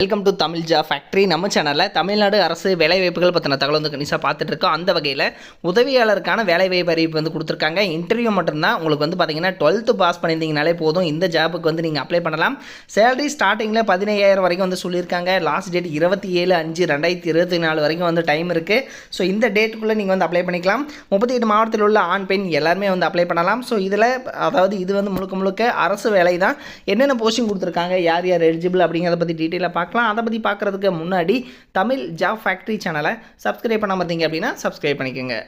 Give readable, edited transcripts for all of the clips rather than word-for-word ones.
Welcome to Tamil job factory. நம்ம சேனலில் தமிழ்நாடு அரசு வேலைவாய்ப்புகள் பற்றின தகவல் வந்து கணிசாக பார்த்துட்டு இருக்கோம். அந்த வகையில் உதவியாளருக்கான வேலைவாய்ப்பு அறிவிப்பு வந்து கொடுத்துருக்காங்க. இன்டர்வியூ மட்டும்தான். உங்களுக்கு வந்து பார்த்தீங்கன்னா 12th பாஸ் பண்ணியிருந்தீங்கனாலே போதும், இந்த ஜாபுக்கு வந்து நீங்கள் அப்ளை பண்ணலாம். சேலரி ஸ்டார்டிங்கில் 15,000 வரைக்கும் வந்து சொல்லியிருக்காங்க. லாஸ்ட் டேட் 27/5/2024 வரைக்கும் வந்து டைம் இருக்குது. ஸோ இந்த டேட்டுக்குள்ளே நீங்கள் வந்து அப்ளை பண்ணிக்கலாம். 38 மாவட்டத்தில் உள்ள ஆண் பெண் எல்லாருமே வந்து அப்ளை பண்ணலாம். ஸோ இதில் அதாவது இது வந்து முழுக்க அரசு வேலை தான். என்னென்ன போஸ்டிங் கொடுத்துருக்காங்க, யார் யார் எலிஜிபிள் அப்படிங்கிறத பற்றி டீட்டெயிலாக பார்க்கலாம். அதை பற்றி பார்க்குறதுக்கு முன்னாடி தமிழ் ஜாப் ஃபேக்ட்ரி சேனலை சப்ஸ்கிரைப் பண்ணாமல் இருந்தீங்க அப்படின்னா சப்ஸ்கிரைப் பண்ணிக்கோங்க.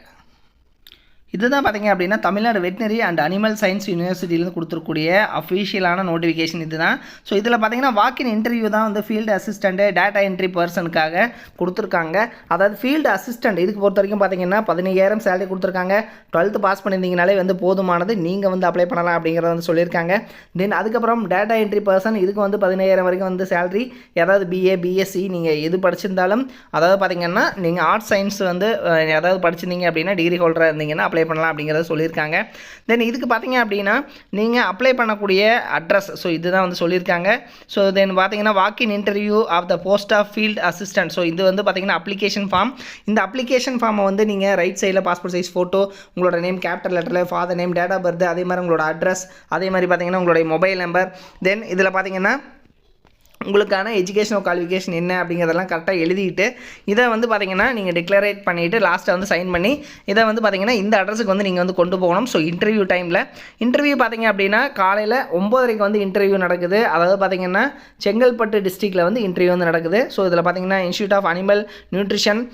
இதுதான் பார்த்தீங்க அப்படின்னா Tamil Nadu veterinary and animal science யூனிவர்சிட்டியிலேருந்து கொடுத்துருக்கூடிய அஃபிஷியலான நோட்டிஃபிகேஷன் இது தான். ஸோ இதில் பார்த்தீங்கன்னா வாக்கின் இன்டர்வியூ தான் வந்து ஃபீல்டு அசிஸ்டண்ட்டு டேட்டா என்ட்ரி பர்சனுக்காக கொடுத்துருக்காங்க. அதாவது ஃபீல்டு அசிஸ்டண்ட் இதுக்கு பொறுத்த வரைக்கும் பார்த்தீங்கன்னா 15,000 சேலரி கொடுத்துருக்காங்க. 12th பாஸ் பண்ணியிருந்தீங்கனாலே வந்து போதுமானது, நீங்கள் வந்து அப்ளை பண்ணலாம் அப்படிங்கிறத வந்து சொல்லியிருக்காங்க. தென் அதுக்கப்புறம் டேட்டா என்ட்ரி பர்சன் இதுக்கு வந்து 15,000 வரைக்கும் வந்து சேலரி. ஏதாவது பிஏ பிஎஸ்சி நீங்கள் எது படிச்சிருந்தாலும், அதாவது பார்த்தீங்கன்னா நீங்கள் ஆர்ட்ஸ் சயின்ஸ் வந்து ஏதாவது படிச்சிருந்தீங்க அப்படின்னா டிகிரி ஹோல்டராக இருந்தீங்கன்னா அப்ளை பண்ணலாம் அப்படிங்கிறத சொல்லியிருக்காங்க. தென் இதுக்கு பார்த்தீங்க அப்படின்னா நீங்கள் அப்ளை பண்ணக்கூடிய அட்ரஸ், ஸோ இதுதான் வந்து சொல்லியிருக்காங்க. ஸோ தென் பார்த்தீங்கன்னா walk in interview of the post of field assistant. So இது வந்து பார்த்தீங்கன்னா அப்ளிகேஷன் ஃபார்ம். இந்த அப்ளிகேஷன் ஃபார்மை வந்து நீங்கள் ரைட் சைடில் பாஸ்போர்ட் சைஸ் ஃபோட்டோ, உங்களோட நேம் கேபிட்டல் லெட்டரில், father name, date of birth, அதே மாதிரி உங்களோட அட்ரஸ், அதே மாதிரி பார்த்தீங்கன்னா உங்களுடைய மொபைல் நம்பர், தென் இதில் பார்த்தீங்கன்னா உங்களுக்கான எஜுகேஷனல் குவாலிஃபிகேஷன் என்ன அப்படிங்கிறதெல்லாம் கரெக்டாக எழுதிட்டு இதை வந்து பார்த்தீங்கன்னா நீங்கள் டிக்ளரேட் பண்ணிவிட்டு லாஸ்ட்டாக வந்து சைன் பண்ணி இதை வந்து பார்த்தீங்கன்னா இந்த அட்ரஸுக்கு வந்து நீங்கள் வந்து கொண்டு போகணும். ஸோ இன்டர்வியூ டைமில் இன்டர்வியூ பார்த்தீங்க அப்படின்னா காலையில் 9:30 வந்து இன்டர்வியூ நடக்குது. அதாவது பார்த்தீங்கன்னா செங்கல்பட்டு டிஸ்ட்ரிக்டில் வந்து இன்டர்வியூ வந்து நடக்குது. ஸோ இதில் பார்த்தீங்கன்னா institute of animal nutrition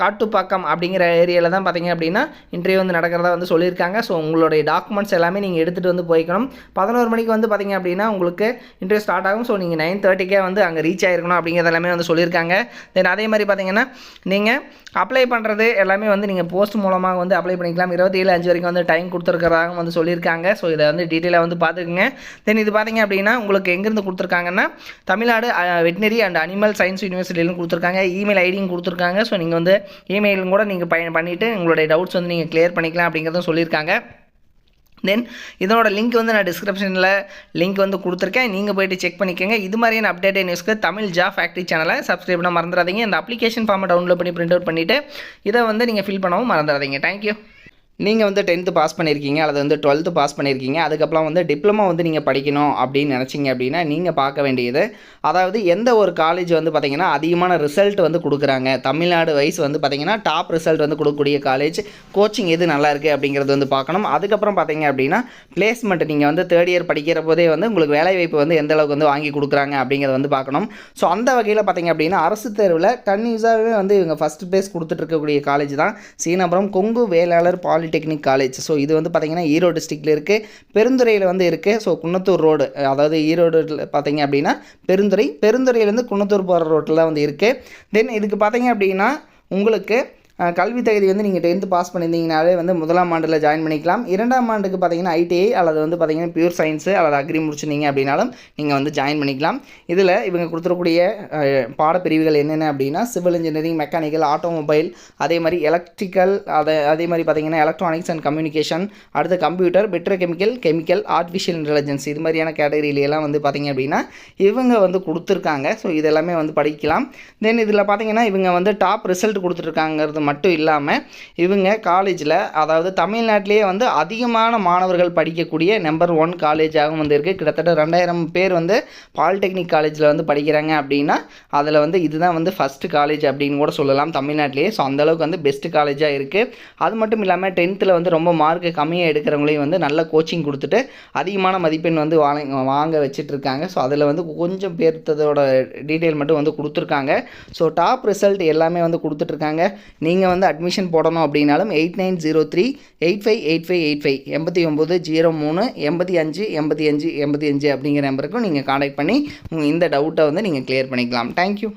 Kattupakkam அப்படிங்கிற ஏரியாவில் தான் பார்த்தீங்க அப்படின்னா இன்டர்வியூ வந்து நடக்கிறதா வந்து சொல்லியிருக்காங்க. ஸோ உங்களுடைய டாக்குமெண்ட்ஸ் எல்லாமே நீங்கள் எடுத்துகிட்டு வந்து போய்க்கணும். 11 மணிக்கு வந்து பார்த்தீங்க அப்படின்னா உங்களுக்கு இன்டர்வியூ ஸ்டார்ட் ஆகும். ஸோ நீங்கள் 9:30 வந்து அங்கே ரீச் ஆகிருக்கணும் அப்படிங்கிறது எல்லாமே வந்து சொல்லியிருக்காங்க. தென் அதே மாதிரி பார்த்தீங்கன்னா நீங்கள் அப்ளை பண்ணுறது எல்லாமே வந்து நீங்கள் போஸ்ட் மூலமாக வந்து அப்ளை பண்ணிக்கலாம். 27/5 வரைக்கும் வந்து டைம் கொடுத்துருக்கிறதாக வந்து சொல்லியிருக்காங்க. ஸோ இதை வந்து டீட்டெயிலாக வந்து பார்த்துக்குங்க. தென் இது பார்த்தீங்க அப்படின்னா உங்களுக்கு எங்கேருந்து கொடுத்துருக்காங்கன்னா Tamil Nadu veterinary and animal science யூனிவர்சிட்டியிலும் கொடுத்துருக்காங்க. இமெயில் ஐடியும் கொடுத்துருக்காங்க. ஸோ நீங்கள் வந்து இமெயிலும் கூட நீங்கள் பண்ணிவிட்டு உங்களுடைய டவுட்ஸ் வந்து நீங்கள் கிளியர் பண்ணிக்கலாம் அப்படிங்கிறதும் சொல்லியிருக்காங்க. தென் இதனோட லிங்க் வந்து நான் டிஸ்கிரிப்ஷனில் லிங்க் வந்து கொடுத்துருக்கேன். நீங்கள் போய்ட்டு செக் பண்ணிக்கோங்க. இது மாதிரியான அப்டேட் நியூஸ்க்கு தமிழ் ஜாப் ஃபேக்ட்ரி சேனலை சப்ஸ்கிரைப் பண்ண மறந்துடாதீங்க. இந்த அப்ளிகேஷன் ஃபார்மை டவுன்லோட் பண்ணி பிரிண்ட் அவுட் பண்ணிவிட்டு இதை வந்து நீங்கள் ஃபில் பண்ணவும் மறந்துடாதீங்க. தேங்க்யூ. நீங்கள் வந்து 10th பாஸ் பண்ணியிருக்கீங்க அல்லது வந்து 12th பாஸ் பண்ணியிருக்கீங்க, அதுக்கப்புறம் வந்து டிப்ளமோ வந்து நீங்கள் படிக்கணும் அப்படின்னு நினச்சிங்க அப்படின்னா நீங்கள் பார்க்க வேண்டியது, அதாவது எந்த ஒரு காலேஜ் வந்து பார்த்திங்கன்னா அதிகமான ரிசல்ட் வந்து கொடுக்குறாங்க, தமிழ்நாடு வைஸ் வந்து பார்த்திங்கன்னா டாப் ரிசல்ட் வந்து கொடுக்கக்கூடிய காலேஜ், கோச்சிங் எது நல்லா இருக்குது அப்படிங்கிறது வந்து பார்க்கணும். அதுக்கப்புறம் பார்த்திங்க அப்படின்னா பிளேஸ்மெண்ட், நீங்கள் வந்து 3rd இயர் படிக்கிற போதே வந்து உங்களுக்கு வேலைவாய்ப்பு வந்து எந்த அளவுக்கு வந்து வாங்கி கொடுக்குறாங்க அப்படிங்கிறத வந்து பார்க்கணும். ஸோ அந்த வகையில் பார்த்திங்க அப்படின்னா அரசு தேர்வில் கன்யூஸாகவே வந்து இவங்க ஃபஸ்ட் ப்ளேஸ் கொடுத்துட்ருக்கக்கூடிய காலேஜ் தான் Seenapuram Kongu Vellalar polytechnic college. So இது வந்து பார்த்திங்கன்னா ஈரோடு டிஸ்ட்ரிக்டில் இருக்குது, பெருந்துறையில் வந்து இருக்குது. ஸோ குன்னத்தூர் ரோடு, அதாவது ஈரோடு பார்த்திங்க அப்படின்னா பெருந்துறையிலேருந்து குன்னத்தூர் போகிற ரோட்டில் வந்து இருக்குது. தென் இதுக்கு பார்த்திங்க அப்படின்னா உங்களுக்கு கல்வி தகுதி வந்து நீங்கள் 10th பாஸ் பண்ணியிருந்தீங்கனாலே வந்து 1ஆம் ஆண்டில் ஜாயின் பண்ணிக்கலாம். 2ஆம் ஆண்டுக்கு பார்த்தீங்கன்னா ஐடிஐ அல்லது வந்து பார்த்தீங்கன்னா பியூர் சயின்ஸு அல்லது அக்ரி முடிச்சிருந்தீங்க அப்படின்னாலும் நீங்கள் வந்து ஜாயின் பண்ணிக்கலாம். இதில் இவங்க கொடுத்துருக்கூடிய பாடப்பிரிவுகள் என்னென்ன அப்படின்னா சிவில் இன்ஜினியரிங், மெக்கானிக்கல், ஆட்டோமொபைல், அதே மாதிரி எலக்ட்ரிக்கல், அதே மாதிரி பார்த்தீங்கன்னா எலக்ட்ரானிக்ஸ் அண்ட் கம்யூனிகேஷன், அடுத்து கம்ப்யூட்டர், பெட்ரோகெமிக்கல், ஆர்டிஃபிஷியல் இன்டெலிஜென்ஸ், இது மாதிரியான கேட்டகரியிலெல்லாம் வந்து பார்த்தீங்க அப்படின்னா இவங்க வந்து கொடுத்துருக்காங்க. ஸோ இதெல்லாமே வந்து படிக்கலாம். தென் இதில் பார்த்தீங்கன்னா இவங்க வந்து டாப் ரிசல்ட் கொடுத்துருக்காங்கிறது மட்டும் இல்லாமல் இவங்க காலேஜில், அதாவது தமிழ்நாட்டிலேயே வந்து அதிகமான மாணவர்கள் படிக்கக்கூடிய நம்பர் 1 காலேஜாகவும் வந்து இருக்குது. கிட்டத்தட்ட 2000 பேர் வந்து பாலிடெக்னிக் காலேஜில் வந்து படிக்கிறாங்க அப்படின்னா அதில் வந்து இதுதான் வந்து ஃபஸ்ட்டு காலேஜ் அப்படின்னு கூட சொல்லலாம் தமிழ்நாட்டிலேயே. ஸோ அந்தளவுக்கு வந்து பெஸ்ட்டு காலேஜாக இருக்குது. அது மட்டும் இல்லாமல் 10th வந்து ரொம்ப மார்க்கு கம்மியாக எடுக்கிறவங்களையும் வந்து நல்ல கோச்சிங் கொடுத்துட்டு அதிகமான மதிப்பெண் வந்து வாங்க வச்சிட்ருக்காங்க. ஸோ அதில் வந்து கொஞ்சம் பேர்த்ததோட டீட்டெயில் மட்டும் வந்து கொடுத்துருக்காங்க. ஸோ டாப் ரிசல்ட் எல்லாமே வந்து கொடுத்துட்ருக்காங்க. நீங்கள் வந்து அட்மிஷன் போடணும் அப்படின்னாலும் 8903858585 8903858585 அப்படிங்கிற நம்பருக்கும் நீங்கள் கான்டாக்ட் பண்ணி இந்த டவுட்டை வந்து நீங்கள் கிளியர் பண்ணிக்கலாம். தேங்க்யூ.